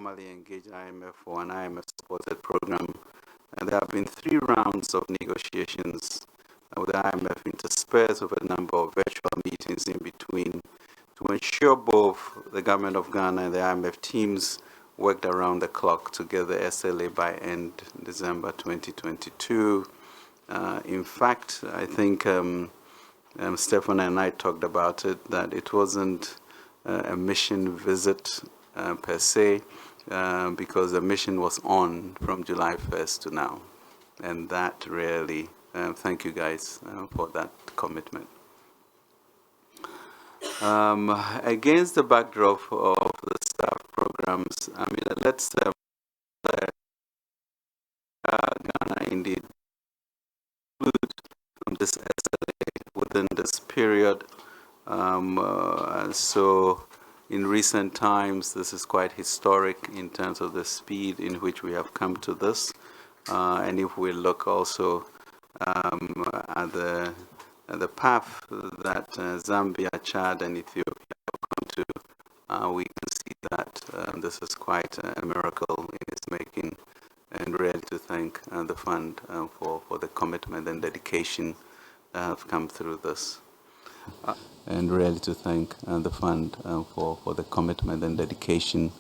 formally engage IMF for an IMF-supported program. And there have been 3 rounds of negotiations with the IMF interspersed with a number of virtual meetings in between to ensure both the government of Ghana and the IMF teams worked around the clock to get the SLA by end December 2022. In fact, I think Stefan and I talked about it, that it wasn't a mission visit per se, because the mission was on from July 1st to now. And that really, thank you guys for that commitment. Against the backdrop of the staff programs, I mean, let's Ghana indeed include this SLA within this period. So in recent times, this is quite historic in terms of the speed in which we have come to this. And if we look also at the path that Zambia, Chad, and Ethiopia have come to, we can see that this is quite a miracle in its making, and really to thank the fund for the commitment and dedication that have come through this. And really to thank the fund for the commitment and dedication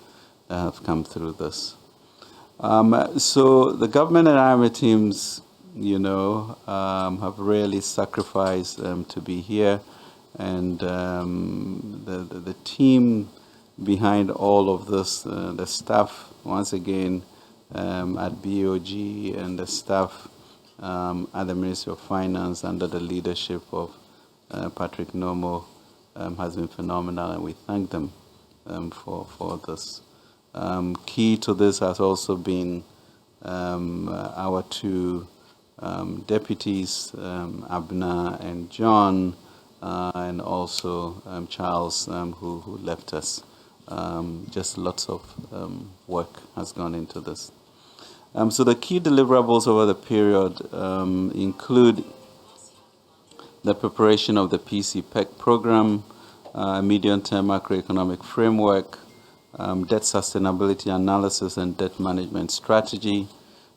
that have come through this. So the government and IMF teams, you know, have really sacrificed to be here, and the team behind all of this, the staff, once again, at BOG, and the staff at the Ministry of Finance under the leadership of Patrick Nomo, has been phenomenal, and we thank them for this. Key to this has also been our 2 deputies, Abner and John, and also Charles, who left us. Just lots of work has gone into this. So the key deliverables over the period include the preparation of the PCPEC program, medium-term macroeconomic framework, debt sustainability analysis and debt management strategy,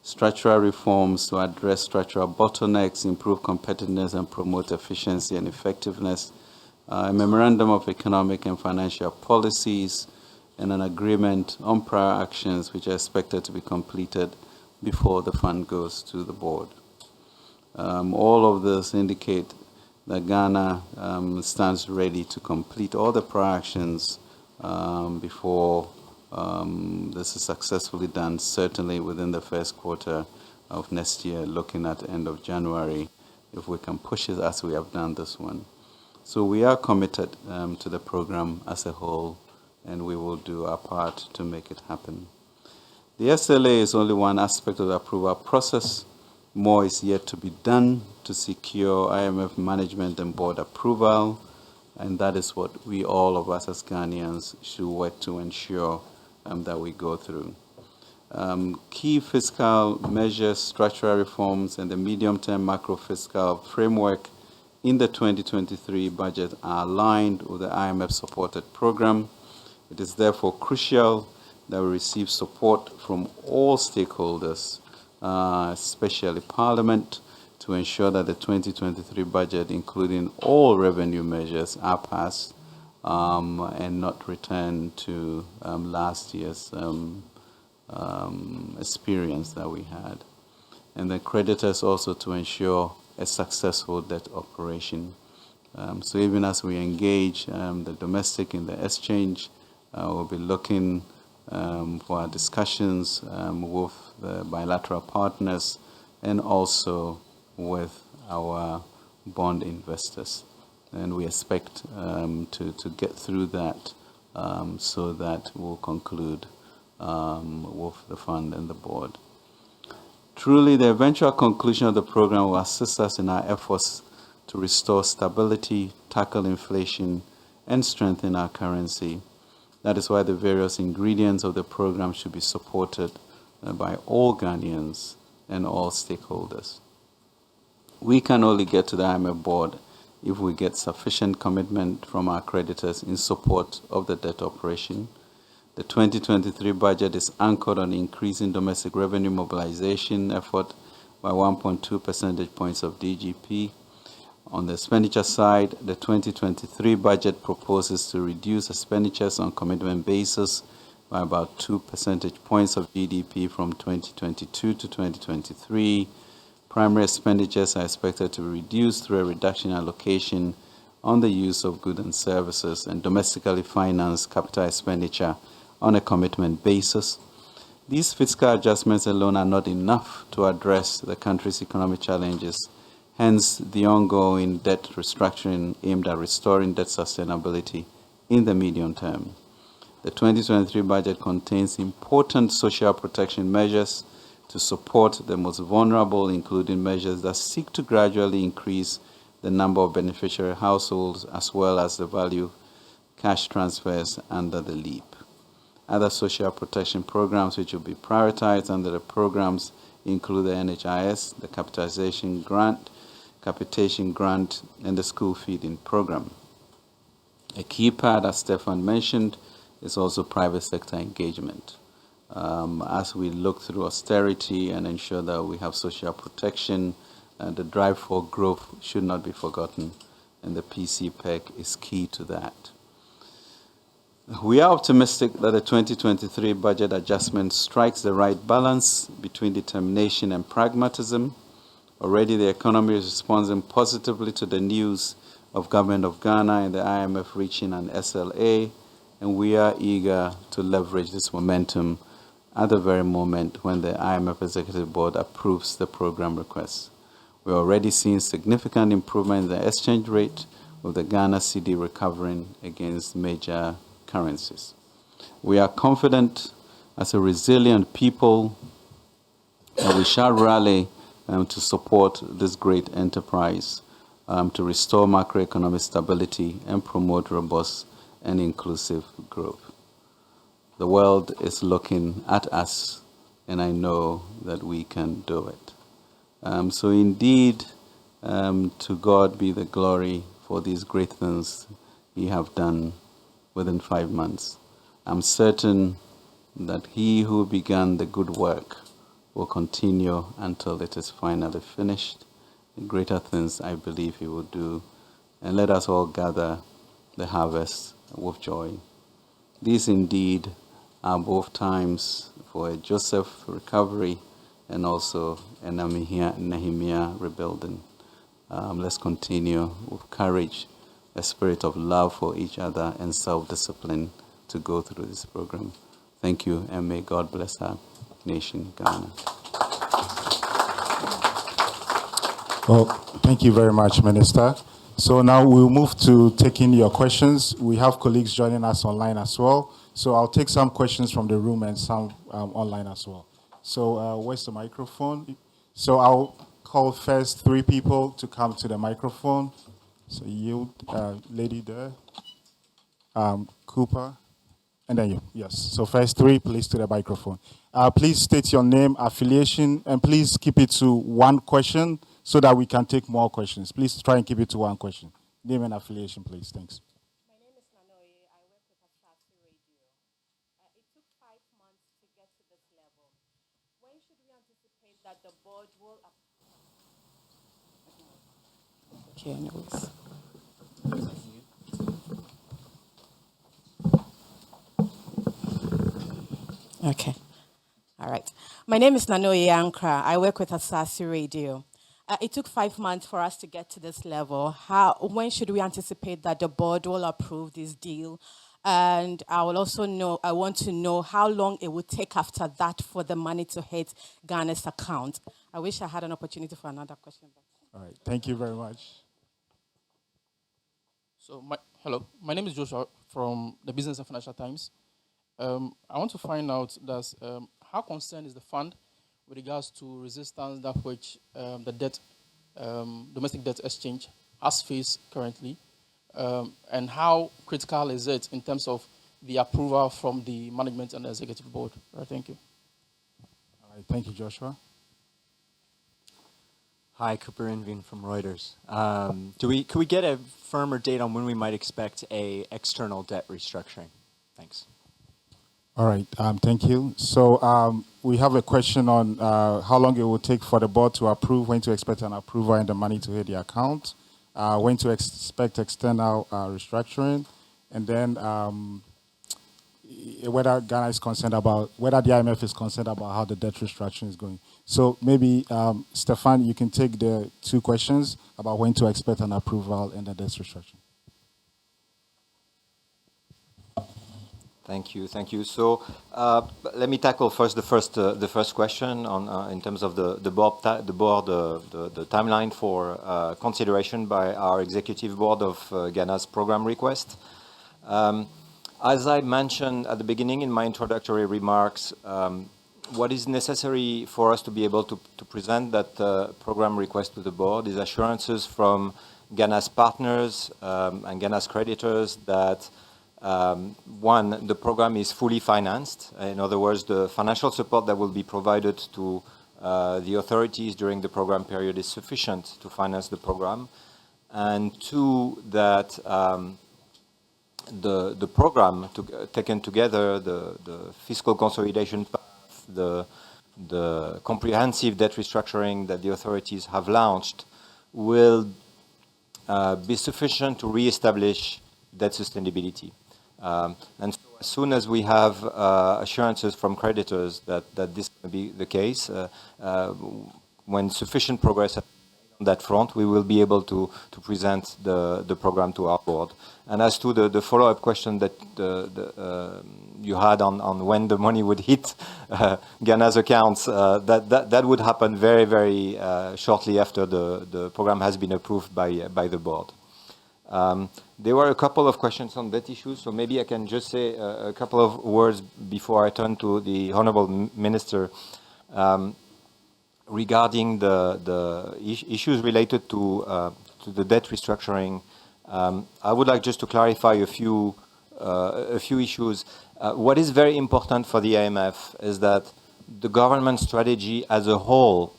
structural reforms to address structural bottlenecks, improve competitiveness and promote efficiency and effectiveness, a memorandum of economic and financial policies, and an agreement on prior actions which are expected to be completed before the fund goes to the board. All of this indicate that Ghana stands ready to complete all the prior actions before this is successfully done, certainly within the first quarter of next year, looking at the end of January, if we can push it as we have done this one. So we are committed to the program as a whole, and we will do our part to make it happen. The SLA is only one aspect of the approval process. More is yet to be done to secure IMF management and board approval, and that is what we, all of us as Ghanaians, should work to ensure that we go through. Key fiscal measures, structural reforms, and the medium-term macro-fiscal framework in the 2023 budget are aligned with the IMF-supported program. It is therefore crucial that we receive support from all stakeholders, especially Parliament, to ensure that the 2023 budget, including all revenue measures, are passed and not return to last year's experience that we had. And the creditors also to ensure a successful debt operation. So even as we engage the domestic in the exchange, we'll be looking for our discussions with the bilateral partners and also with our bond investors. And we expect to get through that so that we'll conclude with the fund and the board. Truly, the eventual conclusion of the program will assist us in our efforts to restore stability, tackle inflation, and strengthen our currency. That is why the various ingredients of the program should be supported by all Ghanaians and all stakeholders. We can only get to the IMF board if we get sufficient commitment from our creditors in support of the debt operation. The 2023 budget is anchored on increasing domestic revenue mobilization effort by 1.2 percentage points of DGP. On the expenditure side, the 2023 budget proposes to reduce expenditures on commitment basis by about 2 percentage points of GDP from 2022 to 2023. Primary expenditures are expected to be reduced through a reduction in allocation on the use of goods and services and domestically financed capital expenditure on a commitment basis. These fiscal adjustments alone are not enough to address the country's economic challenges, hence the ongoing debt restructuring aimed at restoring debt sustainability in the medium term. The 2023 budget contains important social protection measures to support the most vulnerable, including measures that seek to gradually increase the number of beneficiary households as well as the value cash transfers under the LEAP. Other social protection programs which will be prioritized under the programs include the NHIS, the capitation grant, and the school feeding program. A key part, as Stefan mentioned, is also private sector engagement. As we look through austerity and ensure that we have social protection, the drive for growth should not be forgotten, and the PCPEC is key to that. We are optimistic that the 2023 budget adjustment strikes the right balance between determination and pragmatism. Already the economy is responding positively to the news of Government of Ghana and the IMF reaching an SLA, and we are eager to leverage this momentum at the very moment when the IMF Executive Board approves the program request. We're already seeing significant improvement in the exchange rate, with the Ghana cedi recovering against major currencies. We are confident as a resilient people that we shall rally to support this great enterprise to restore macroeconomic stability and promote robust and inclusive growth. The world is looking at us, and I know that we can do it. So indeed, to God be the glory for these great things He have done within 5 months. I'm certain that He who began the good work will continue until it is finally finished. Greater things I believe He will do, and let us all gather the harvest with joy. These indeed are both times for a Joseph recovery and also a Nehemiah rebuilding. Let's continue with courage, a spirit of love for each other, and self-discipline to go through this program. Thank you, and may God bless our nation, Ghana. Well, thank you very much, Minister. So now we'll move to taking your questions. We have colleagues joining us online as well. So I'll take some questions from the room and some online as well. So where's the microphone? So I'll call first 3 people to come to the microphone. So you, lady there, Cooper, and then you. Yes. So first 3, please, to the microphone. Please state your name, affiliation, and please keep it to 1 question so that we can take more questions. Please try and keep it to 1 question. Name and affiliation, please. Thanks. My name is Nanoye. I work with Asasi Radio. It took 5 months to get to this level. When should we anticipate that the board will... Okay, anyways. Okay. All right. My name is Nanoye Ankra. I work with Asasi Radio. It took 5 months for us to get to this level. When should we anticipate that the board will approve this deal? And I want to know how long it would take after that for the money to hit Ghana's account. I wish I had an opportunity for another question. All right. Thank you very much. So, hello. My name is Joshua from the Business and Financial Times. I want to find out how concerned is the fund with regards to resistance that which the domestic debt exchange has faced currently, and how critical is it in terms of the approval from the management and the executive board? Right, thank you. All right, thank you, Joshua. Hi, Cooper Inveen from Reuters. Could we get a firmer date on when we might expect a external debt restructuring? Thanks. All right, thank you. So we have a question on how long it will take for the board to approve, when to expect an approval and the money to hit the account, when to expect external restructuring, and then whether Ghana is concerned about, whether the IMF is concerned about how the debt restructuring is going. So maybe, Stefan, you can take the two questions about when to expect an approval and the debt restructuring. Thank you, thank you. So let me tackle first the first question on in terms of the timeline for consideration by our executive board of Ghana's program request. As I mentioned at the beginning in my introductory remarks, what is necessary for us to be able to present that program request to the board is assurances from Ghana's partners and Ghana's creditors that one, the program is fully financed. In other words, the financial support that will be provided to the authorities during the program period is sufficient to finance the program. And two, that the program taken together, the fiscal consolidation path, the comprehensive debt restructuring that the authorities have launched will be sufficient to reestablish debt sustainability. And so as soon as we have assurances from creditors that this will be the case, when sufficient progress on that front, we will be able to present the program to our board. And as to the follow-up question that you had on when the money would hit Ghana's accounts, that would happen very, very shortly after the program has been approved by the board. There were a couple of questions on that issue, so maybe I can just say a couple of words before I turn to the Honorable Minister regarding the issues related to the debt restructuring. I would like just to clarify a few issues. What is very important for the IMF is that the government strategy as a whole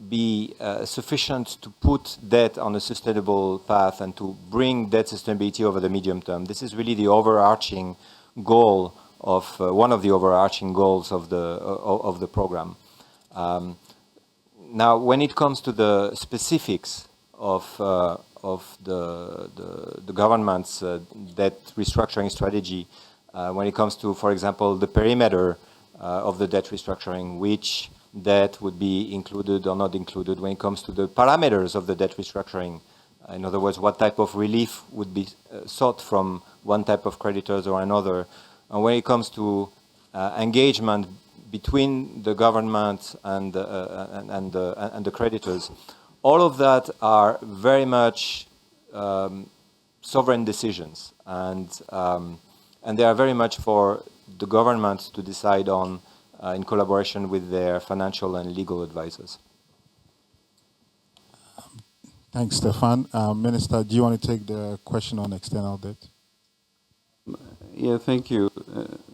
be sufficient to put debt on a sustainable path and to bring debt sustainability over the medium term. This is really the overarching goal of one of the overarching goals of the program. Now, when it comes to the specifics of the government's debt restructuring strategy, when it comes to, for example, the perimeter of the debt restructuring, which debt would be included or not included, when it comes to the parameters of the debt restructuring. In other words, what type of relief would be sought from one type of creditors or another. And when it comes to engagement between the government and the creditors, all of that are very much sovereign decisions, and they are very much for the government to decide on in collaboration with their financial and legal advisors. Thanks, Stefan. Minister, do you want to take the question on external debt? Yeah, thank you.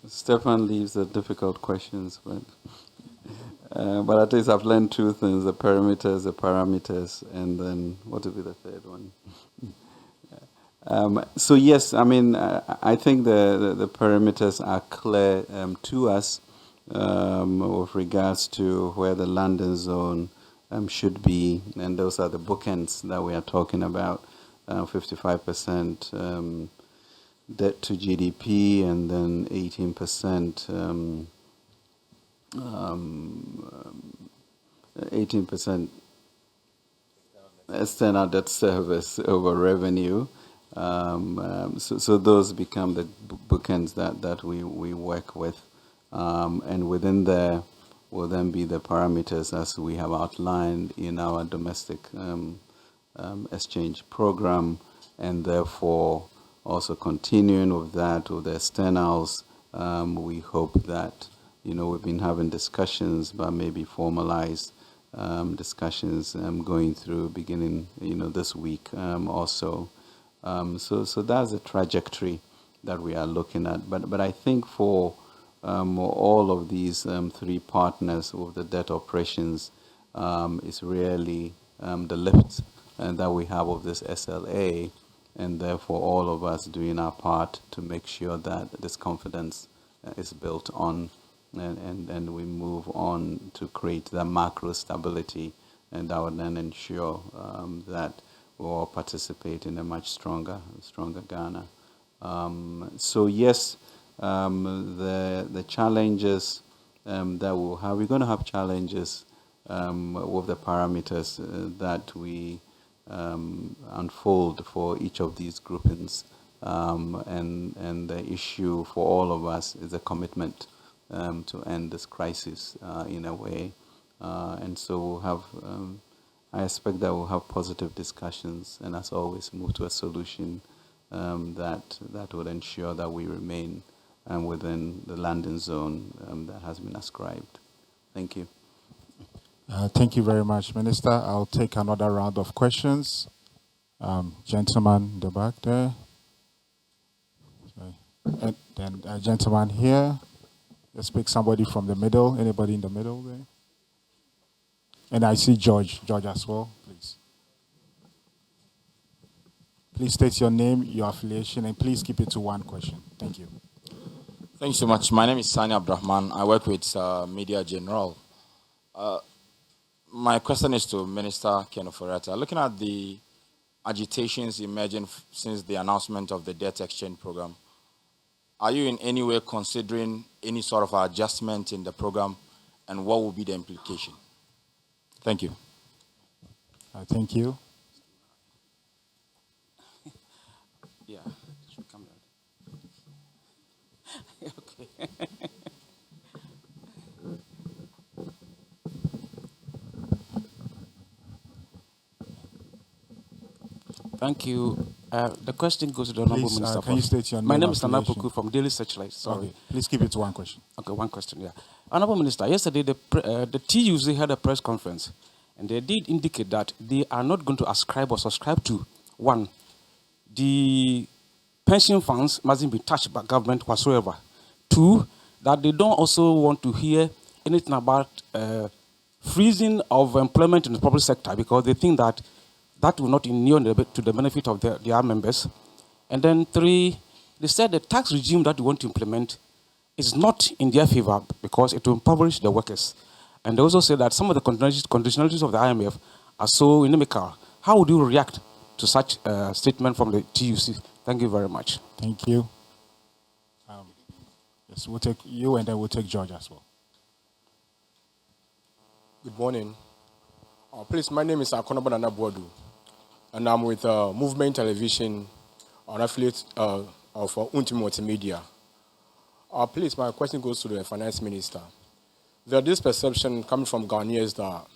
Stefan leaves the difficult questions, but at least I've learned two things: the perimeters, the parameters, and then what would be the third one? So yes, I mean, I think the parameters are clear to us with regards to where the London zone should be, and those are the bookends that we are talking about: 55% debt to GDP, and then 18%. 18% external debt service over revenue. So those become the bookends that we work with. And within there will then be the parameters as we have outlined in our domestic exchange program, and therefore also continuing with that, with the externals. We hope that, we've been having discussions, but maybe formalized discussions going through beginning, this week also. So that's the trajectory that we are looking at. But I think for all of these three partners with the debt operations is really the lift that we have of this SLA and therefore all of us doing our part to make sure that this confidence is built on, and we move on to create the macro stability, and that will then ensure that we all participate in a much stronger Ghana. So yes, the challenges that we'll have, we're going to have challenges with the parameters that we unfold for each of these groupings, and the issue for all of us is a commitment to end this crisis in a way, and so we'll have. I expect that we'll have positive discussions, and as always, move to a solution that would ensure that we remain within the landing zone that has been ascribed. Thank you. Thank you very much, Minister. I'll take another round of questions. Gentleman in the back there. Sorry. And then a gentleman here. Let's pick somebody from the middle. Anybody in the middle there? And I see George. George as well, please. Please state your name, your affiliation, and please keep it to one question. Thank you. Thank you so much. My name is Sani Abdurrahman. I work with Media General. My question is to Minister Ken Ofori Atta. Looking at the agitations emerging since the announcement of the debt exchange program, are you in any way considering any sort of adjustment in the program, and what will be the implication? Thank you. Thank you. Yeah, should come down. Okay. Thank you. The question goes to the Honorable Minister. Can you state your name? My name is affiliation? Nana Poku from Daily Searchlight. Sorry. Okay. Please keep it to one question. Okay, one question, yeah. Honorable Minister, yesterday the TUC had a press conference, and they did indicate that they are not going to ascribe or subscribe to, one, the pension funds mustn't be touched by government whatsoever. Two, that they don't also want to hear anything about freezing of employment in the public sector, because they think that that will not inure to the benefit of their members. And then three, they said the tax regime that we want to implement is not in their favor because it will impoverish the workers. And they also say that some of the conditionalities of the IMF are so inimical. How would you react to such a statement from the TUC? Thank you very much. Thank you. Yes, we'll take you, and then we'll take George as well. Good morning. Please, my name is Akono Banana Boadu, and I'm with Movement Television, an affiliate of Unti Multimedia. Please, my question goes to the Finance Minister. There's this perception coming from Ghanaians that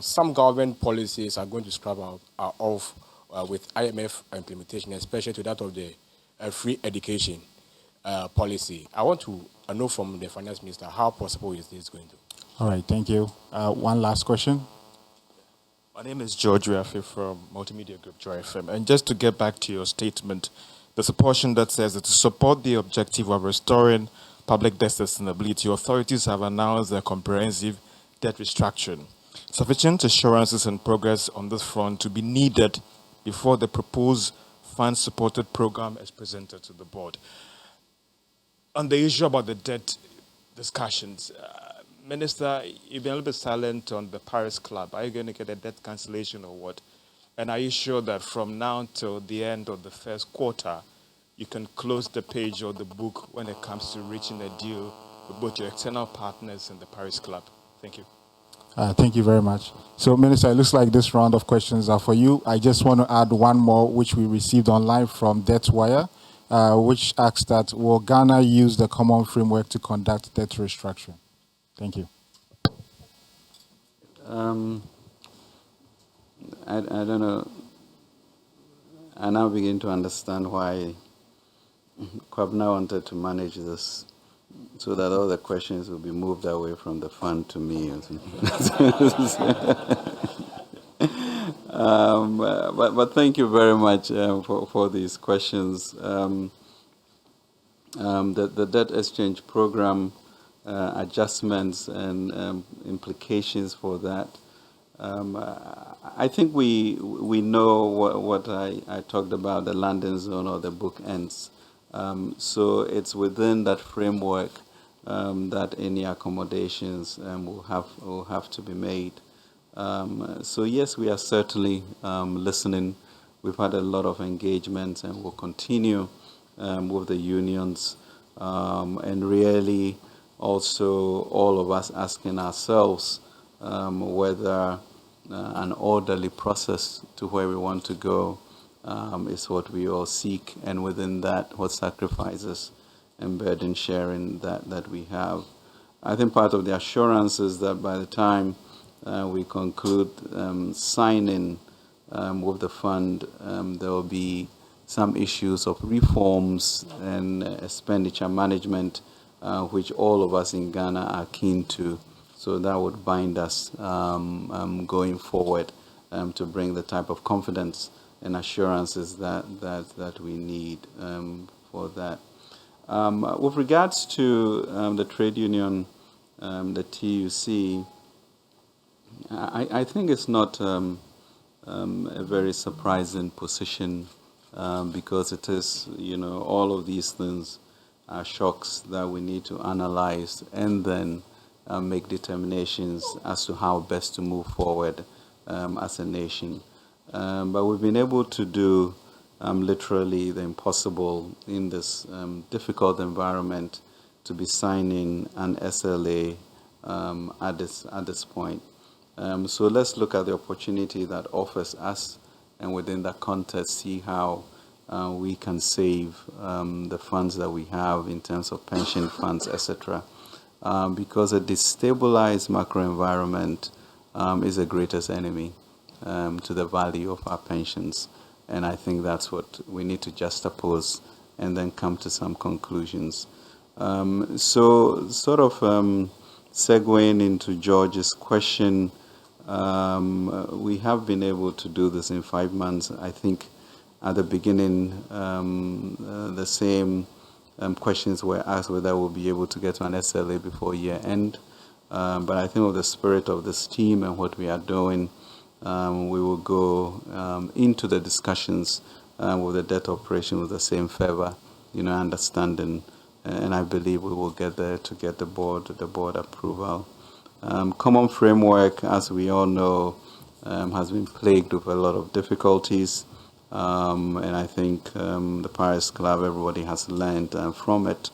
some government policies are going to scrap off with IMF implementation, especially to that of the free education policy. I want to know from the Finance Minister, how possible is this going to? All right, thank you. One last question. My name is George Rafi from Multimedia Group Joy FM. And just to get back to your statement, there's a portion that says that to support the objective of restoring public debt sustainability, authorities have announced a comprehensive debt restructuring. Sufficient assurances and progress on this front to be needed before the proposed fund-supported program is presented to the board. On the issue about the debt discussions, Minister, you've been a little bit silent on the Paris Club. Are you going to get a debt cancellation or what? And are you sure that from now till the end of the first quarter, you can close the page or the book when it comes to reaching a deal with both your external partners and the Paris Club? Thank you. Thank you very much. So, Minister, it looks like this round of questions are for you. I just want to add one more, which we received online from DebtWire, which asks that, will Ghana use the common framework to conduct debt restructuring? Thank you. I don't know. I now begin to understand why Kwabna wanted to manage this so that all the questions will be moved away from the fund to me. But thank you very much for these questions. The debt exchange program, adjustments and implications for that. I think we know what I talked about, the landing zone or the bookends. So it's within that framework that any accommodations will have to be made. So yes, we are certainly listening. We've had a lot of engagements, and we'll continue with the unions, and really also all of us asking ourselves whether an orderly process to where we want to go is what we all seek, and within that, what sacrifices and burden sharing that we have. I think part of the assurance is that by the time we conclude signing with the fund, there will be some issues of reforms and expenditure management, which all of us in Ghana are keen to. So that would bind us going forward to bring the type of confidence and assurances that we need for that. With regards to the trade union, the TUC, I think it's not a very surprising position because it is, all of these things are shocks that we need to analyze and then make determinations as to how best to move forward as a nation. But we've been able to do literally the impossible in this difficult environment to be signing an SLA at this point. So let's look at the opportunity that offers us, and within that context, see how we can save the funds that we have in terms of pension funds, etc. Because a destabilized macro environment is the greatest enemy to the value of our pensions. And I think that's what we need to juxtapose and then come to some conclusions. So sort of segueing into George's question, we have been able to do this in 5 months. I think at the beginning, the same questions were asked whether we'll be able to get to an SLA before year end. But I think with the spirit of this team and what we are doing, we will go into the discussions with the debt operation with the same fervor, understanding, and I believe we will get there to get the board approval. Common framework, as we all know, has been plagued with a lot of difficulties, and I think the Paris Club, everybody has learned from it.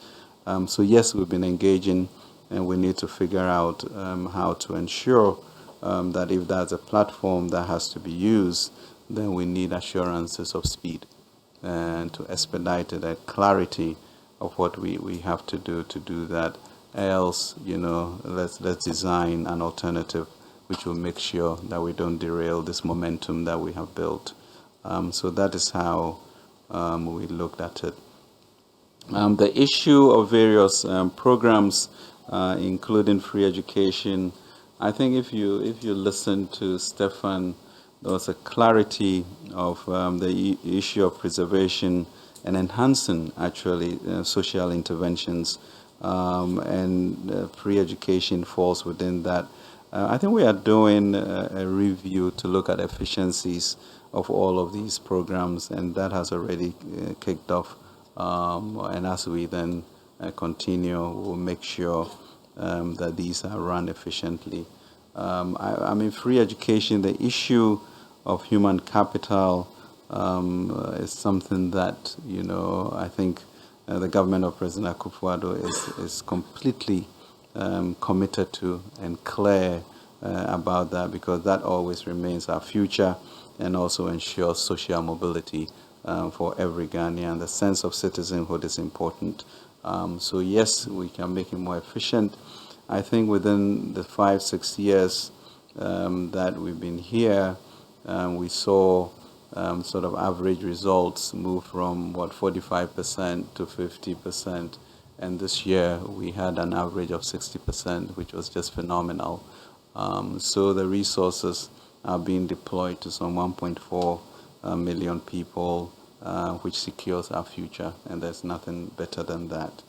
So yes, we've been engaging, and we need to figure out how to ensure that if there's a platform that has to be used, then we need assurances of speed and to expedite it, a clarity of what we have to do that. Else, let's design an alternative which will make sure that we don't derail this momentum that we have built. So that is how we looked at it. The issue of various programs, including free education, I think if you listen to Stefan, there was a clarity of the issue of preservation and enhancing actually social interventions, and free education falls within that. I think we are doing a review to look at efficiencies of all of these programs, and that has already kicked off. And as we then continue, we'll make sure that these are run efficiently. I mean, free education, the issue of human capital is something that, I think the government of President Akufo-Addo is completely committed to and clear about that, because that always remains our future and also ensures social mobility for every Ghanaian. The sense of citizenhood is important. So yes, we can make it more efficient. I think within the 5-6 years that we've been here, we saw sort of average results move from 45% to 50%, and this year we had an average of 60%, which was just phenomenal. So the resources are being deployed to some 1.4 million people, which secures our future, and there's nothing better than that.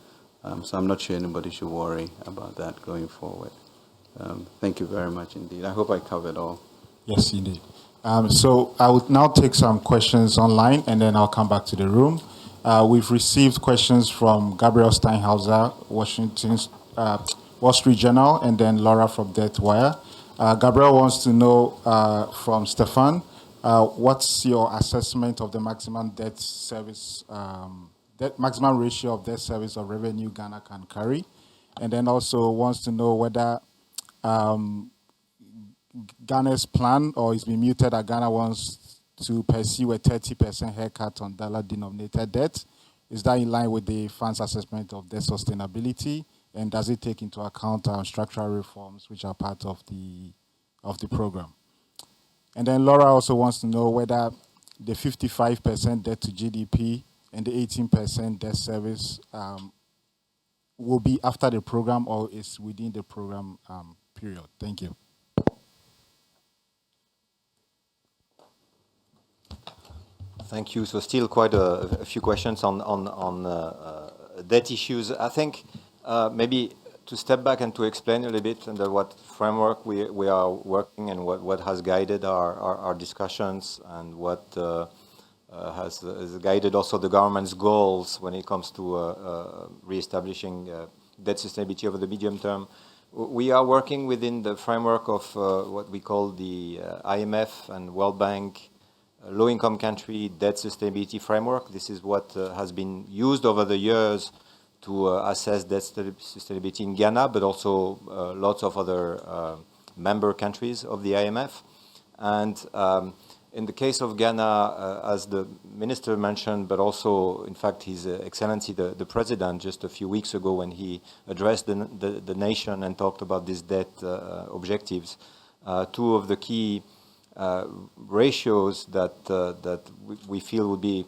So I'm not sure anybody should worry about that going forward. Thank you very much indeed. I hope I covered all. Yes, indeed. So I would now take some questions online, and then I'll come back to the room. We've received questions from Gabriel Steinhauser, Wall Street Journal, and then Laura from Debt Wire. Gabriel wants to know from Stefan, what's your assessment of the maximum debt service, maximum ratio of debt service of revenue Ghana can carry? And then also wants to know whether Ghana's plan, or it's been muted that Ghana wants to pursue a 30% haircut on dollar-denominated debt. Is that in line with the fund's assessment of debt sustainability? And does it take into account structural reforms which are part of the program? And then Laura also wants to know whether the 55% debt to GDP and the 18% debt service will be after the program or is within the program period. Thank you. Thank you. So still quite a few questions on debt issues. I think maybe to step back and to explain a little bit under what framework we are working and what has guided our discussions and what has guided also the government's goals when it comes to reestablishing debt sustainability over the medium term. We are working within the framework of what we call the IMF and World Bank low-income country debt sustainability framework. This is what has been used over the years to assess debt sustainability in Ghana, but also lots of other member countries of the IMF. And in the case of Ghana, as the minister mentioned, but also, in fact, His Excellency, the President, just a few weeks ago when he addressed the nation and talked about these debt objectives, two of the key ratios that we feel would be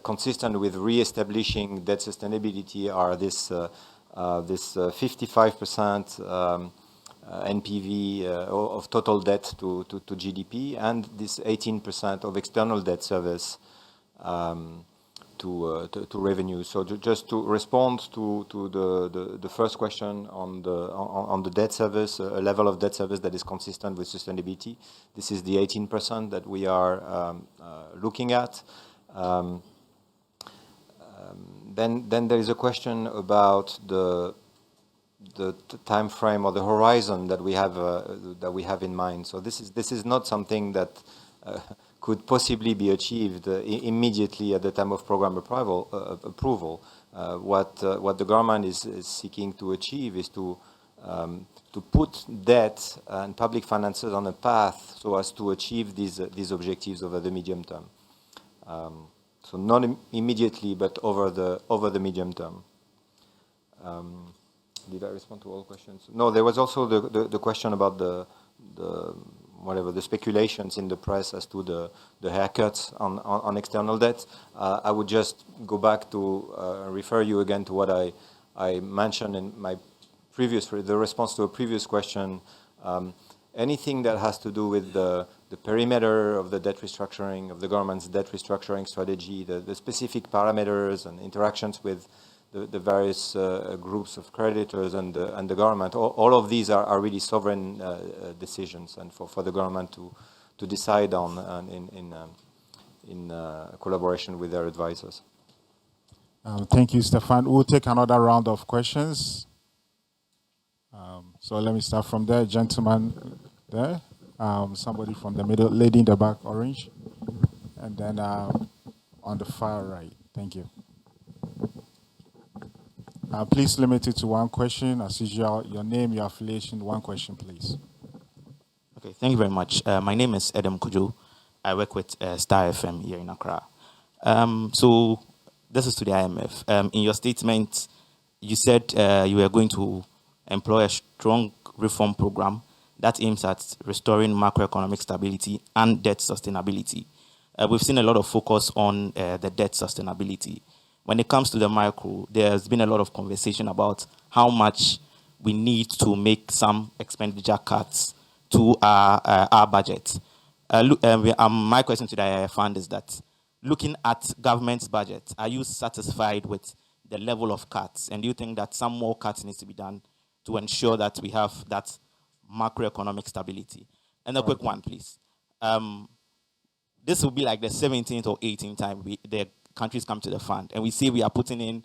consistent with re-establishing debt sustainability are this 55% NPV of total debt to GDP and this 18% of external debt service to revenue. So just to respond to the first question on the debt service, a level of debt service that is consistent with sustainability. This is the 18% that we are looking at. Then there is a question about the time frame or the horizon that we have in mind. So this is not something that could possibly be achieved immediately at the time of program approval. What the government is seeking to achieve is to put debt and public finances on a path so as to achieve these objectives over the medium term. So not immediately, but over the medium term. Did I respond to all questions? No, there was also the question about the speculations in the press as to the haircuts on external debt. I would just go back to refer you again to what I mentioned in my the response to a previous question. Anything that has to do with the perimeter of the debt restructuring, of the government's debt restructuring strategy, the specific parameters and interactions with the various groups of creditors and the government, all of these are really sovereign decisions, and for the government to decide on in collaboration with their advisors. Thank you, Stefan. We'll take another round of questions. So let me start from there, gentleman there. Somebody from the middle, lady in the back, orange, and then on the far right. Thank you. Please limit it to one question. As usual, your name, your affiliation, one question, please. Okay, thank you very much. My name is Adam Kujo. I work with Star FM here in Accra. So this is to the IMF. In your statement, you said you were going to employ a strong reform program that aims at restoring macroeconomic stability and debt sustainability. We've seen a lot of focus on the debt sustainability. When it comes to the micro, there's been a lot of conversation about how much we need to make some expenditure cuts to our budget. My question to the fund is that, looking at government's budget, are you satisfied with the level of cuts? And do you think that some more cuts needs to be done to ensure that we have that macroeconomic stability? And a quick one, please. this will be like the 17th or 18th time the countries come to the fund, and we say we are putting in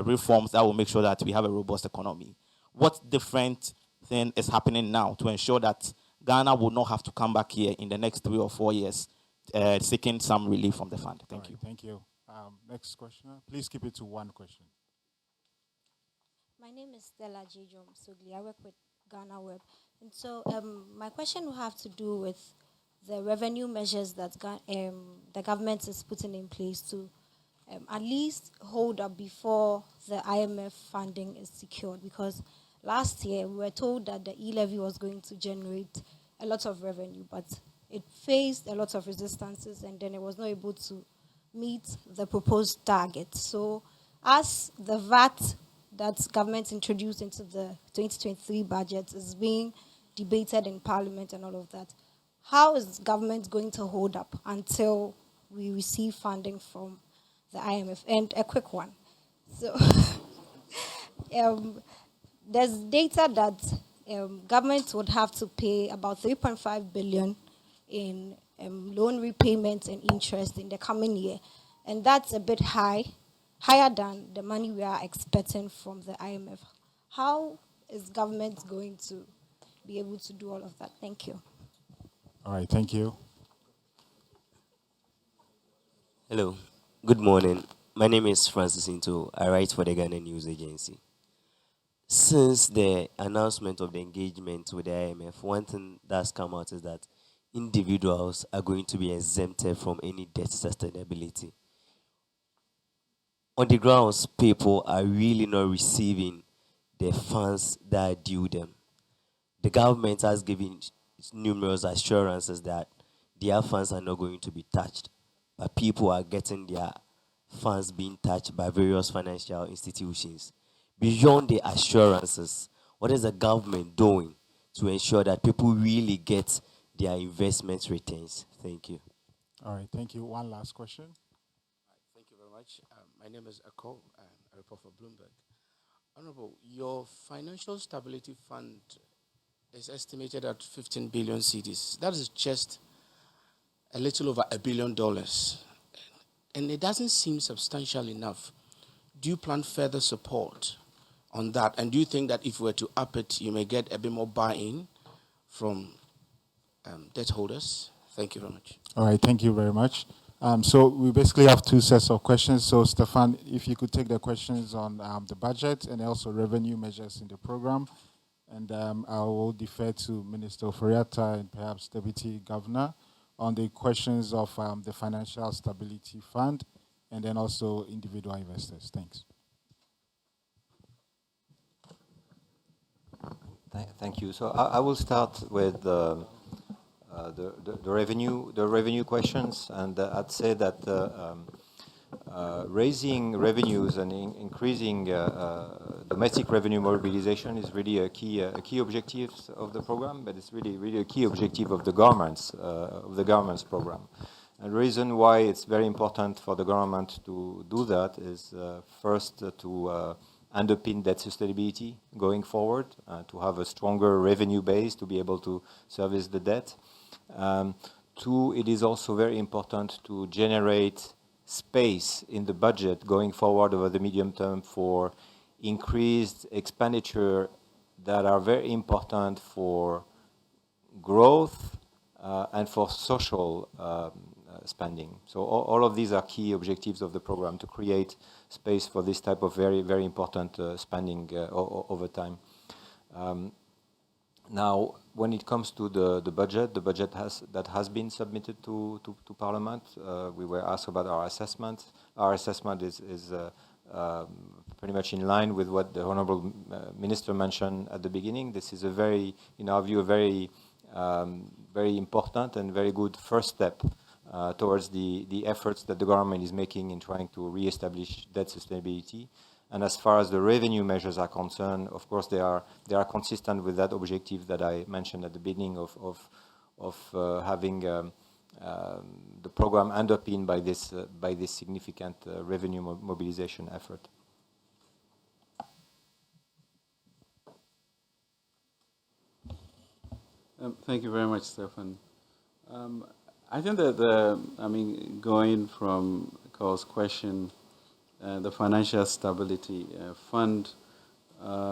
reforms that will make sure that we have a robust economy. What different thing is happening now to ensure that Ghana will not have to come back here in the next 3 or 4 years seeking some relief from the fund? Thank you. Thank you. Next questioner. Please keep it to one question. My name is Stella Jejom Sugli. I work with Ghana Web. And so my question will have to do with the revenue measures that the government is putting in place to at least hold up before the IMF funding is secured. Because last year we were told that the e-levy was going to generate a lot of revenue, but it faced a lot of resistances and then it was not able to meet the proposed target. So as the VAT that government introduced into the 2023 budget is being debated in Parliament and all of that, how is government going to hold up until we receive funding from the IMF? And a quick one. So there's data that government would have to pay about 3.5 billion in loan repayments and interest in the coming year. And that's a bit higher than the money we are expecting from the IMF. How is government going to be able to do all of that? Thank you. All right, thank you. Hello, good morning. My name is Francis Into. I write for the Ghana News Agency. Since the announcement of the engagement with the IMF, one thing that's come out is that individuals are going to be exempted from any debt sustainability. On the grounds, people are really not receiving the funds that are due them. The government has given numerous assurances that their funds are not going to be touched, but people are getting their funds being touched by various financial institutions. Beyond the assurances, what is the government doing to ensure that people really get their investment returns? Thank you. All right, thank you. One last question. Thank you very much. My name is Akko. I report for Bloomberg. Honorable, your Financial Stability Fund is estimated at 15 billion cedis. That is just a little over $1 billion. And it doesn't seem substantial enough. Do you plan further support on that? And do you think that if we were to up it, you may get a bit more buy-in from debt holders? Thank you very much. All right, thank you very much. So we basically have two sets of questions. So Stefan, if you could take the questions on the budget and also revenue measures in the program. And I will defer to Minister Ofori Atta and perhaps Deputy Governor on the questions of the Financial Stability Fund and then also individual investors. Thanks. Thank you. So I will start with the revenue questions, and I'd say that raising revenues and increasing domestic revenue mobilization is really a key objective of the program, but it's really a key objective of the government's program. And the reason why it's very important for the government to do that is first to underpin debt sustainability going forward, to have a stronger revenue base to be able to service the debt. Two, it is also very important to generate space in the budget going forward over the medium term for increased expenditure that are very important for growth and for social spending. So all of these are key objectives of the program, to create space for this type of very, very important spending over time. Now, when it comes to the budget has been submitted to Parliament. We were asked about our assessment. Our assessment is pretty much in line with what the Honourable Minister mentioned at the beginning. This is in our view, a very important and very good first step towards the efforts that the government is making in trying to re-establish debt sustainability. And as far as the revenue measures are concerned, of course, they are consistent with that objective that I mentioned at the beginning of having the program underpinned by this significant revenue mobilization effort. Thank you very much, Stefan. I think that going from Carl's question, the Financial Stability Fund, the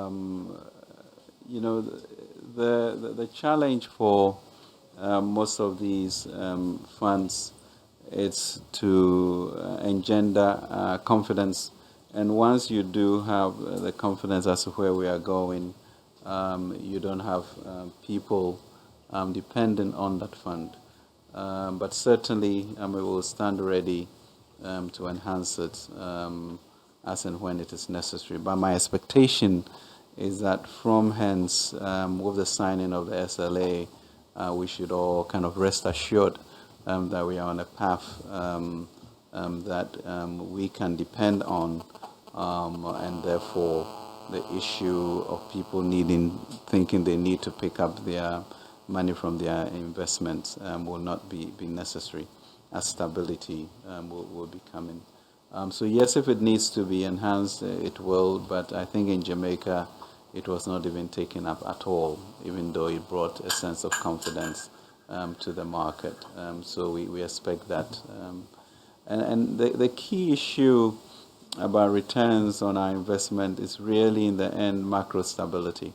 challenge for most of these funds is to engender confidence. And once you do have the confidence as to where we are going, you don't have people dependent on that fund. But certainly, we will stand ready to enhance it as and when it is necessary. But my expectation is that from hence, with the signing of the SLA, we should all kind of rest assured that we are on a path that we can depend on, and therefore the issue of people thinking they need to pick up their money from their investments will not be necessary, as stability will be coming. So yes, if it needs to be enhanced, it will, but I think in Jamaica it was not even taken up at all, even though it brought a sense of confidence to the market. So we expect that. And the key issue about returns on our investment is really, in the end, macro stability.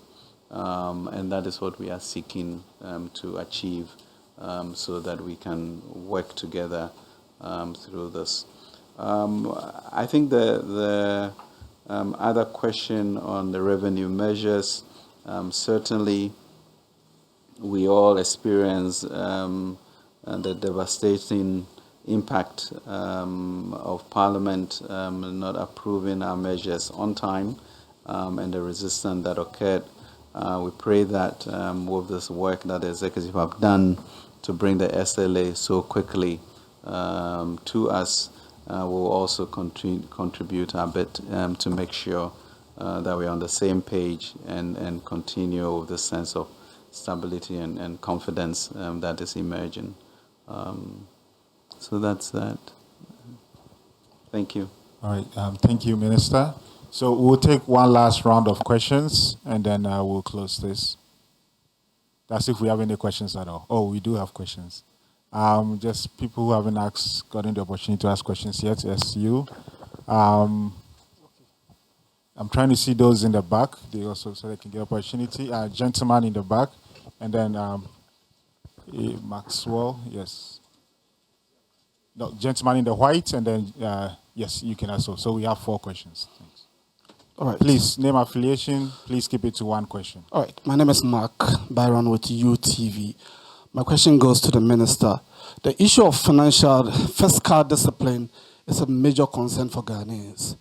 And that is what we are seeking to achieve, so that we can work together through this. I think the other question on the revenue measures, certainly we all experience the devastating impact of Parliament not approving our measures on time, and the resistance that occurred. We pray that with this work that the executive have done to bring the SLA so quickly to us, will also contribute a bit to make sure that we're on the same page and continue with the sense of stability and confidence that is emerging. So that's that. Thank you. All right. Thank you, Minister. So we'll take one last round of questions, and then we'll close this. That's if we have any questions at all. Oh, we do have questions. Just people who haven't gotten the opportunity to ask questions yet. Yes, you. I'm trying to see those in the back. They also, so they can get opportunity. Gentleman in the back, and then Maxwell. Yes. No, gentleman in the white, and then yes, you can also. So we have 4 questions. Thanks. All right. Please, name, affiliation. Please keep it to 1 question. All right. My name is Mark Byron with UTV. My question goes to the minister. The issue of fiscal discipline is a major concern for Ghanaians.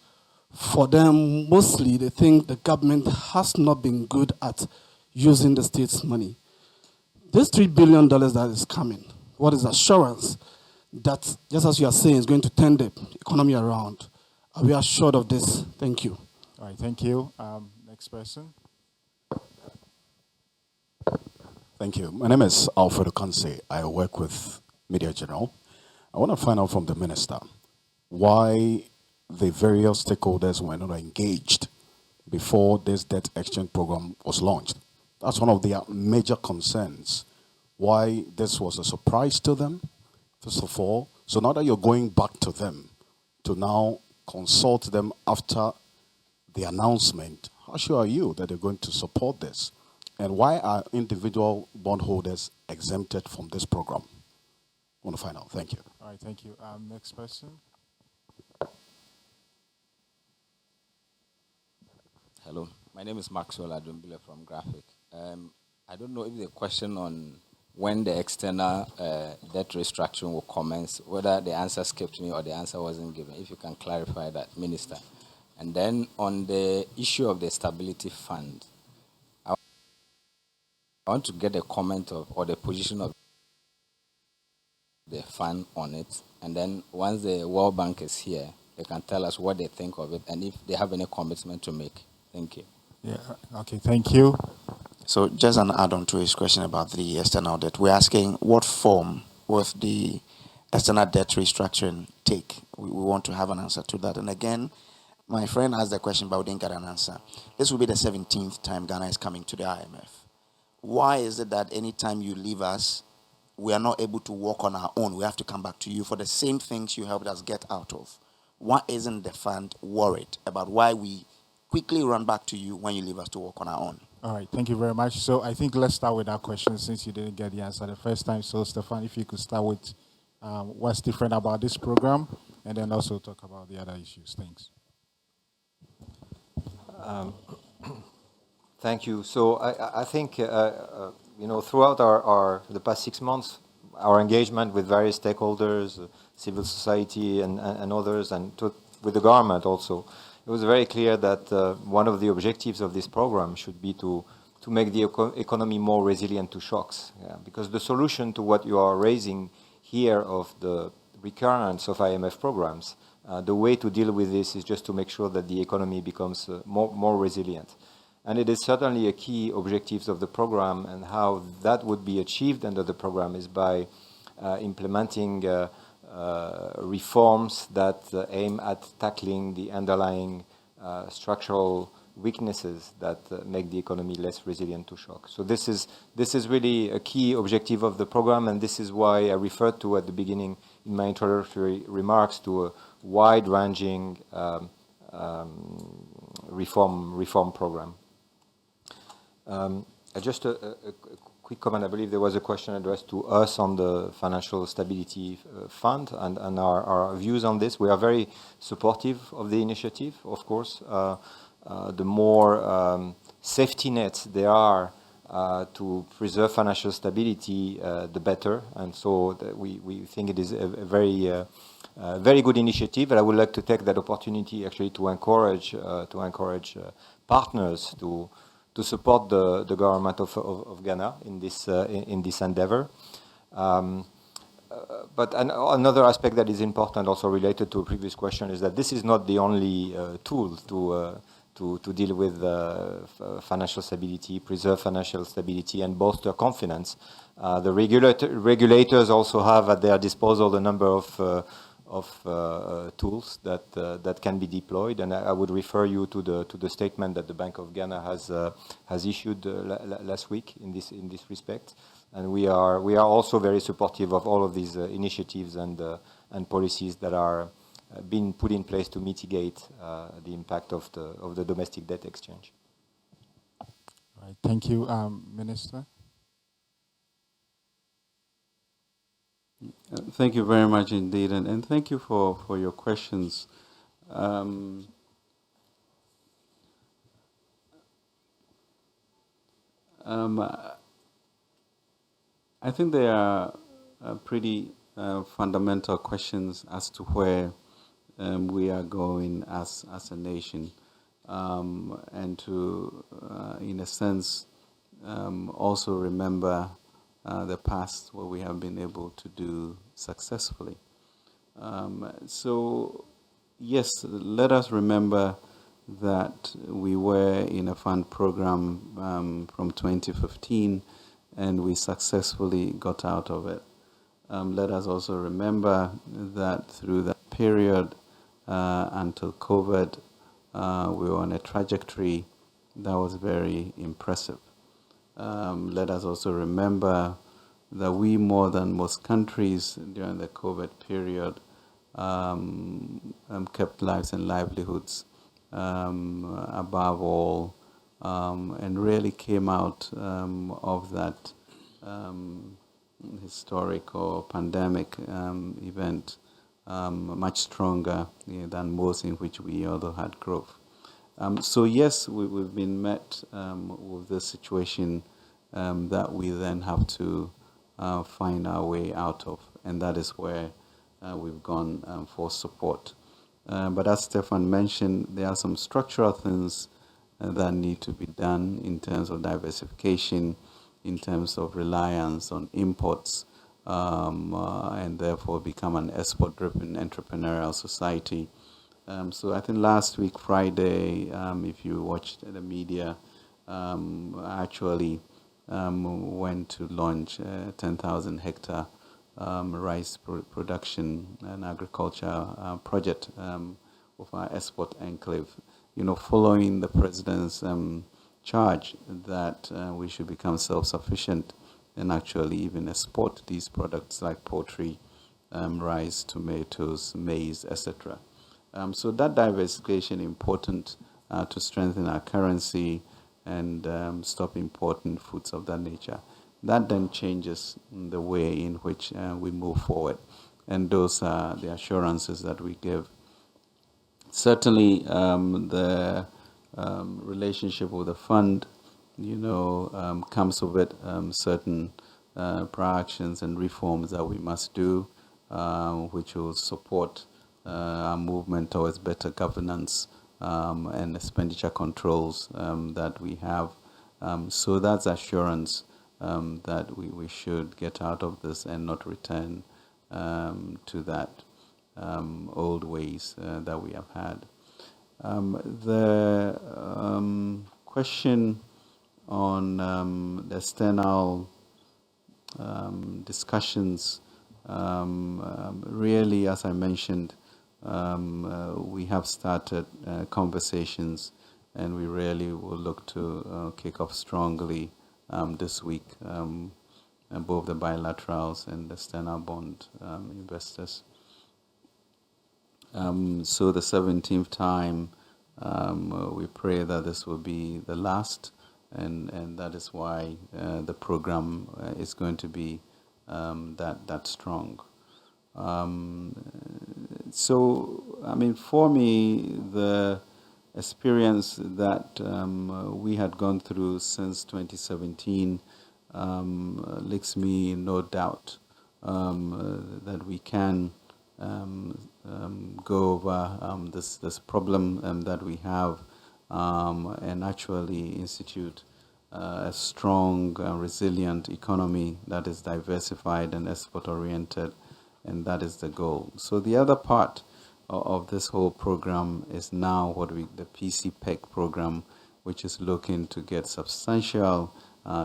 For them, mostly they think the government has not been good at using the state's money. This $3 billion that is coming, what is assurance that, just as you are saying, is going to turn the economy around? Are we assured of this? Thank you. All right, thank you. Next person. Thank you. My name is Ofori Atta. I work with Media General. I want to find out from the minister why the various stakeholders were not engaged before this debt exchange program was launched. That's one of their major concerns. Why this was a surprise to them, first of all. So now that you're going back to them to now consult them after the announcement, how sure are you that they're going to support this? And why are individual bondholders exempted from this program? I want to find out. Thank you. All right, thank you. Next person. Hello, my name is Maxwell Adumbile from Graphic. I don't know if the question on when the external debt restructuring will commence, whether the answer skipped me or the answer wasn't given. If you can clarify that, Minister. And then on the issue of the Stability Fund, I want to get a comment of, or the position of the fund on it. And then once the World Bank is here, they can tell us what they think of it and if they have any commitment to make. Thank you. Yeah, okay, thank you. So just an add-on to his question about the external debt. We're asking what form will the external debt restructuring take? We want to have an answer to that. And again, my friend asked the question, but we didn't get an answer. This will be the 17th time Ghana is coming to the IMF. Why is it that anytime you leave us, we are not able to walk on our own. We have to come back to you for the same things you helped us get out of. Why isn't the fund worried about why we quickly run back to you when you leave us to walk on our own? All right, thank you very much. So I think let's start with that question since you didn't get the answer the first time. So Stefan, if you could start with what's different about this program, and then also talk about the other issues. Thanks. Thank you. So I think throughout the past 6 months, our engagement with various stakeholders, civil society and others, and with the government also, it was very clear that one of the objectives of this program should be to make the economy more resilient to shocks. Yeah? Because the solution to what you are raising here of the recurrence of IMF programs, the way to deal with this is just to make sure that the economy becomes more resilient. And it is certainly a key objective of the program, and how that would be achieved under the program is by implementing reforms that aim at tackling the underlying structural weaknesses that make the economy less resilient to shock. So this is really a key objective of the program, and this is why I referred to at the beginning in my introductory remarks to a wide-ranging reform program. Just a quick comment. I believe there was a question addressed to us on the Financial Stability Fund and our views on this. We are very supportive of the initiative, of course. The more safety nets there are to preserve financial stability, the better. And so we think it is a very good initiative. And I would like to take that opportunity actually to encourage partners to support the government of Ghana in this endeavor. But another aspect that is important, also related to a previous question, is that this is not the only tool to deal with financial stability, preserve financial stability, and bolster confidence. The regulators also have at their disposal a number of tools that can be deployed, and I would refer you to the statement that the Bank of Ghana has issued last week in this respect. And we are also very supportive of all of these initiatives and policies that are being put in place to mitigate the impact of the domestic debt exchange. All right, thank you, Minister. Thank you very much indeed, and thank you for your questions. I think they are pretty fundamental questions as to where we are going as a nation, and to, in a sense, also remember the past, what we have been able to do successfully. So, yes, let us remember that we were in a fund program from 2015, and we successfully got out of it. Let us also remember that through that period until COVID, we were on a trajectory that was very impressive. Let us also remember that we, more than most countries during the COVID period, kept lives and livelihoods above all, and really came out of that historic or pandemic event much stronger than most, in which we although had growth. So yes, we've been met with this situation that we then have to find our way out of, and that is where we've gone for support. But as Stefan mentioned, there are some structural things that need to be done in terms of diversification, in terms of reliance on imports, and therefore become an export-driven entrepreneurial society. So I think last week, Friday, if you watched the media, actually went to launch a 10,000 hectare rice production and agriculture project of our export enclave, following the president's charge that we should become self-sufficient and actually even export these products like poultry, rice, tomatoes, maize, etc. So that diversification is important to strengthen our currency and stop importing foods of that nature. That then changes the way in which we move forward. And those are the assurances that we give. Certainly, the relationship with the fund, comes with it certain prior actions and reforms that we must do, which will support our movement towards better governance and expenditure controls that we have. So that's assurance that we should get out of this and not return to that old ways that we have had. The question on the external discussions, really, as I mentioned, we have started conversations, and we really will look to kick off strongly this week, both the bilaterals and the external bond investors. So the 17th time, we pray that this will be the last, and that is why the program is going to be that strong. So, I mean, for me, the experience that we had gone through since 2017 leaves me no doubt that we can go over this problem that we have and actually institute a strong, resilient economy that is diversified and export-oriented, and that is the goal. So the other part of this whole program is now the PCPEC program, which is looking to get substantial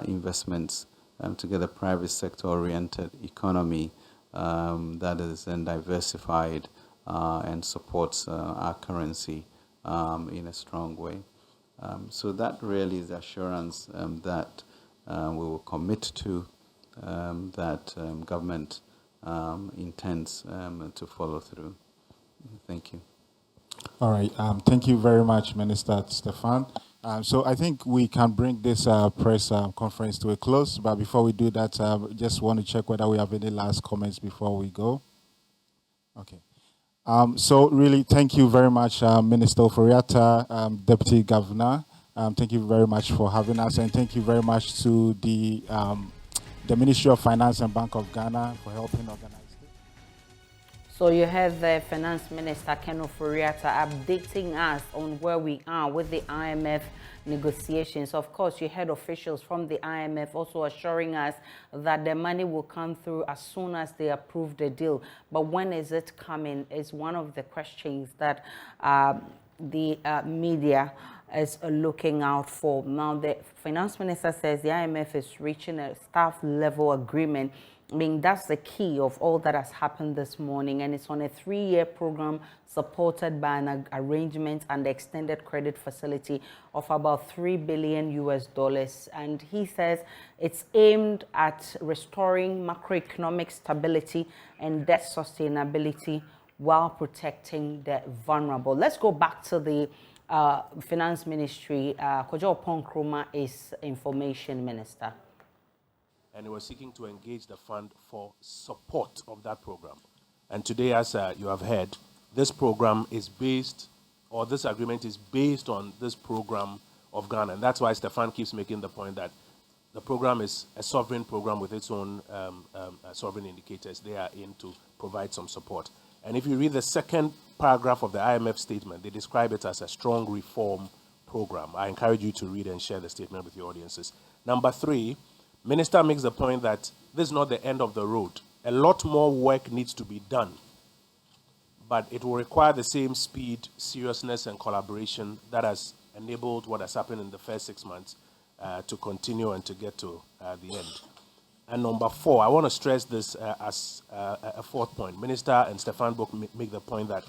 investments to get a private sector-oriented economy that is then diversified and supports our currency in a strong way. So that really is the assurance that we will commit to, that government intends to follow through. Thank you. All right. Thank you very much, Minister Stefan. So I think we can bring this press conference to a close. But before we do that, just want to check whether we have any last comments before we go. Okay. So really, thank you very much, Minister Ofori Atta, Deputy Governor. Thank you very much for having us, and thank you very much to the Ministry of Finance and Bank of Ghana for helping organize. So you heard the Finance Minister, Ofori Atta, updating us on where we are with the IMF negotiations. Of course, you heard officials from the IMF also assuring us that the money will come through as soon as they approve the deal. But when is it coming is one of the questions that the media is looking out for. Now, the Finance Minister says the IMF is reaching a staff-level agreement. I mean, that's the key of all that has happened this morning, and it's on a 3-year program supported by an arrangement and the extended credit facility of about $3 billion. And he says it's aimed at restoring macroeconomic stability and debt sustainability while protecting the vulnerable. Let's go back to the Finance Ministry. Kojo Ponkroma is Information Minister. And we were seeking to engage the fund for support of that program. And today, as you have heard, this program is based, or this agreement is based on this program of Ghana. And that's why Stefan keeps making the point that the program is a sovereign program with its own sovereign indicators. They are in to provide some support. And if you read the second paragraph of the IMF statement, they describe it as a strong reform program. I encourage you to read and share the statement with your audiences. Number 3, Minister makes the point that this is not the end of the road. A lot more work needs to be done, but it will require the same speed, seriousness, and collaboration that has enabled what has happened in the first 6 months to continue and to get to the end. And number 4, I want to stress this as a fourth point. Minister and Stefan both make the point that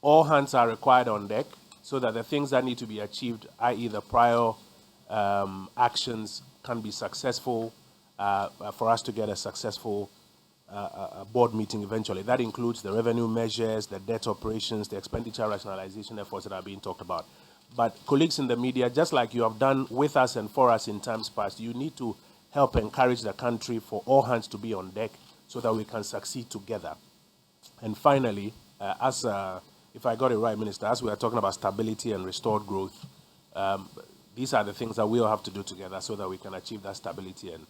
all hands are required on deck so that the things that need to be achieved, i.e. the prior actions, can be successful for us to get a successful board meeting eventually. That includes the revenue measures, the debt operations, the expenditure rationalization efforts that are being talked about. But colleagues in the media, just like you have done with us and for us in times past, you need to help encourage the country for all hands to be on deck so that we can succeed together. And finally, if I got it right, Minister, as we are talking about stability and restored growth, these are the things that we all have to do together so that we can achieve that stability and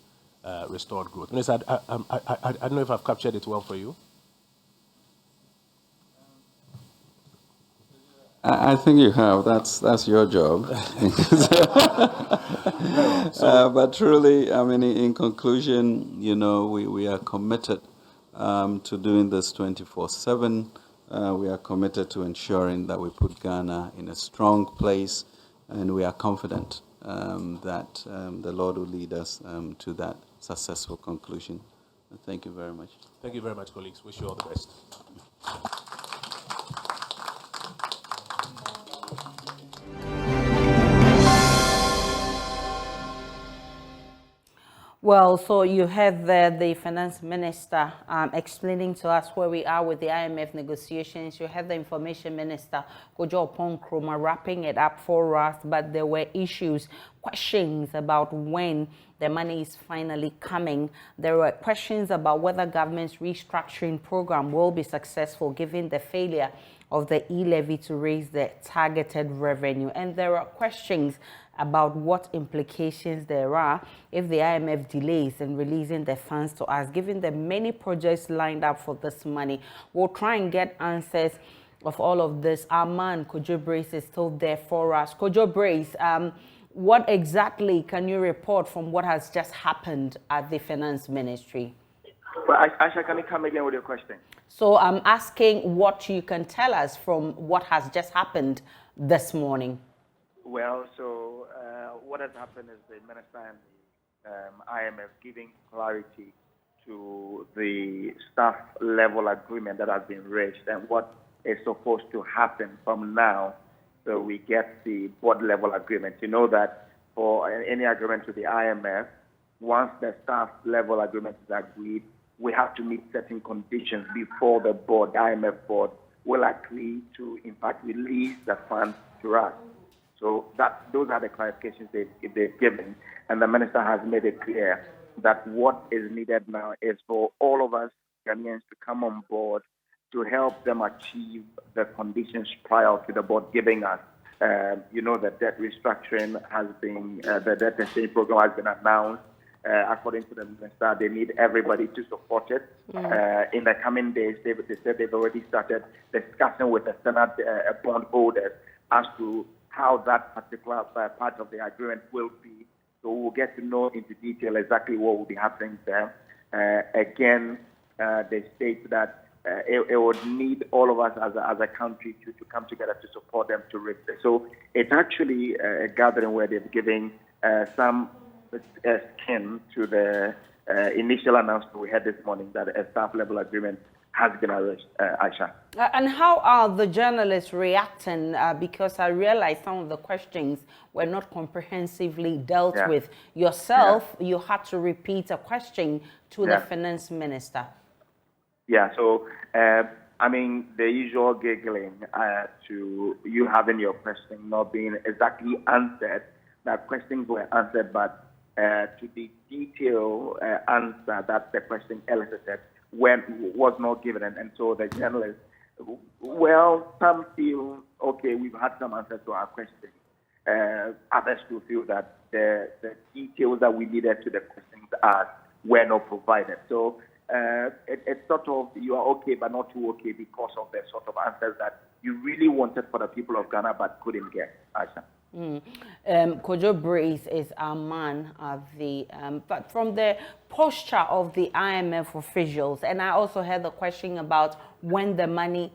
restored growth. Minister, I don't know if I've captured it well for you. I think you have. That's your job. But truly, I mean, in conclusion, you know, we are committed to doing this 24/7. We are committed to ensuring that we put Ghana in a strong place, and we are confident that the Lord will lead us to that successful conclusion. Thank you very much. Thank you very much, colleagues. Wish you all the best. Well, so you have the finance minister explaining to us where we are with the IMF negotiations. You have the information minister, Kojo Ponkroma, wrapping it up for us. But there were issues, questions about when the money is finally coming. There were questions about whether government's restructuring program will be successful given the failure of the e-levy to raise the targeted revenue. And there are questions about what implications there are if the IMF delays in releasing the funds to us, given the many projects lined up for this money. We'll try and get answers of all of this. Our man, Kojo Brace, is still there for us. Kojo Brace, what exactly can you report from what has just happened at the Finance Ministry? Well, Aisha, can you come again with your question? So I'm asking what you can tell us from what has just happened this morning. Well, so what has happened is the minister and the IMF giving clarity to the staff level agreement that has been reached and what is supposed to happen from now, so we get the board level agreement. You know that for any agreement with the IMF, once the staff level agreement is agreed, we have to meet certain conditions before the board, the IMF board, will agree to, in fact, release the funds to us. So those are the clarifications they've given. And the minister has made it clear that what is needed now is for all of us Ghanaians to come on board to help them achieve the conditions prior to the board giving us. You know, the debt restructuring has been, the debt exchange program has been announced. According to the minister, they need everybody to support it. In the coming days, they said they've already started discussing with the Senate bondholders as to how that particular part of the agreement will be. So we'll get to know into detail exactly what will be happening there. Again, they state that it would need all of us as a country to come together to support them to reach this. So it's actually a gathering where they've given some skin to the initial announcement we had this morning that a staff level agreement has been arranged, Aisha. And how are the journalists reacting? Because I realized some of the questions were not comprehensively dealt with. Yourself, you had to repeat a question to the finance minister. Yeah, so, I mean, the usual giggling to you having your question not being exactly answered. That questions were answered, but to the detailed answer that the question elicited was not given. And so the journalists, well, some feel, okay, we've had some answers to our questions. Others will feel that the details that we needed to the questions were not provided. So it's sort of, you are okay, but not too okay because of the sort of answers that you really wanted for the people of Ghana, but couldn't get, Aisha. Kojo Brace is our man of the, but from the posture of the IMF officials, and I also had the question about when the money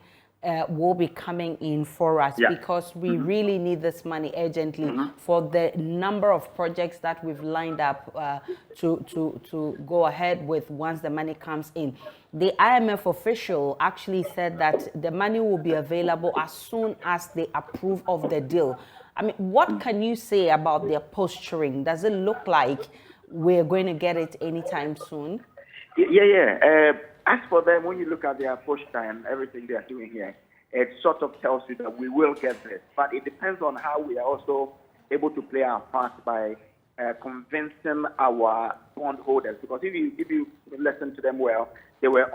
will be coming in for us, because we really need this money urgently for the number of projects that we've lined up to go ahead with once the money comes in. The IMF official actually said that the money will be available as soon as they approve of the deal. I mean, what can you say about their posturing? Does it look like we're going to get it anytime soon? Yeah. As for them, when you look at their posture and everything they are doing here, it sort of tells you that we will get this. But it depends on how we are also able to play our part by convincing our bondholders. Because if you listen to them well, they were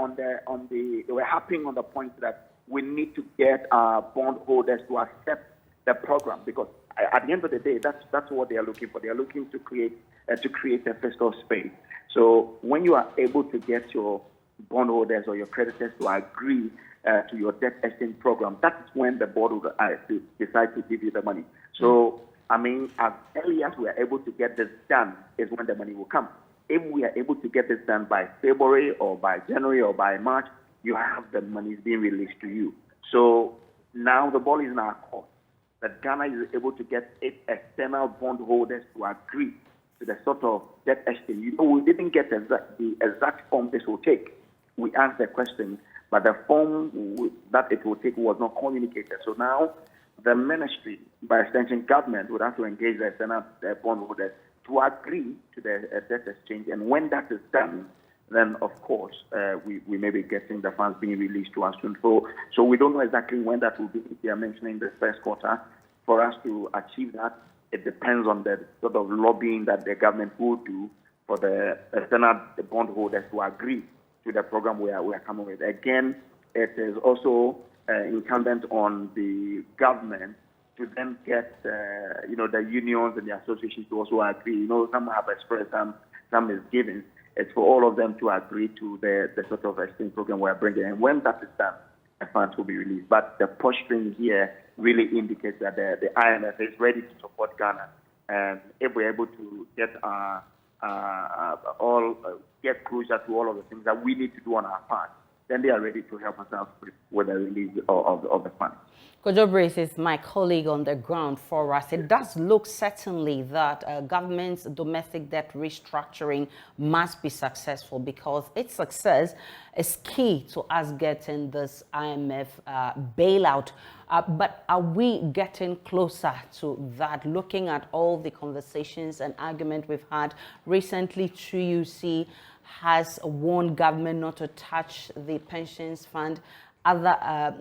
they were harping on the point that we need to get our bondholders to accept the program, because at the end of the day, that's what they are looking for. They are looking to create a fiscal space. So when you are able to get your bondholders or your creditors to agree to your debt exchange program, that is when the board will decide to give you the money. So, I mean, as early as we are able to get this done is when the money will come. If we are able to get this done by February or by January or by March, you have the money being released to you. So now the ball is in our court, that Ghana is able to get its external bondholders to agree to the sort of debt exchange. You know, we didn't get the exact form this will take. We asked the question, but the form that it will take was not communicated. So now the ministry, by extension government, would have to engage the external bondholders to agree to the debt exchange. And when that is done, then of course we may be getting the funds being released to us soon. So we don't know exactly when that will be. They are mentioning the first quarter. For us to achieve that, it depends on the sort of lobbying that the government will do for the external bondholders to agree to the program we are coming with. Again, it is also incumbent on the government to then get the unions and the associations to also agree. You know, some have expressed, some is given. It's for all of them to agree to the sort of exchange program we are bringing. And when that is done, the funds will be released. But the posturing here really indicates that the IMF is ready to support Ghana. And if we're able to get get closer to all of the things that we need to do on our part, then they are ready to help us out with the release of the funds. Kojo Brace is my colleague on the ground for us. It does look certainly that government's domestic debt restructuring must be successful, because its success is key to us getting this IMF bailout. But are we getting closer to that? Looking at all the conversations and argument we've had recently, TUC has warned government not to touch the pensions fund. Other,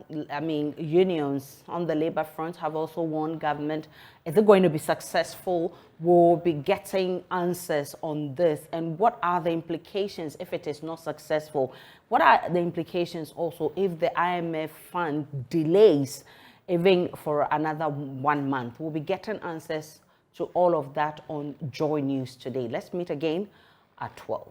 unions on the labor front have also warned government. Is it going to be successful? We'll be getting answers on this. And what are the implications if it is not successful? What are the implications also if the IMF fund delays even for another 1 month? We'll be getting answers to all of that on Joy News today. Let's meet again at 12.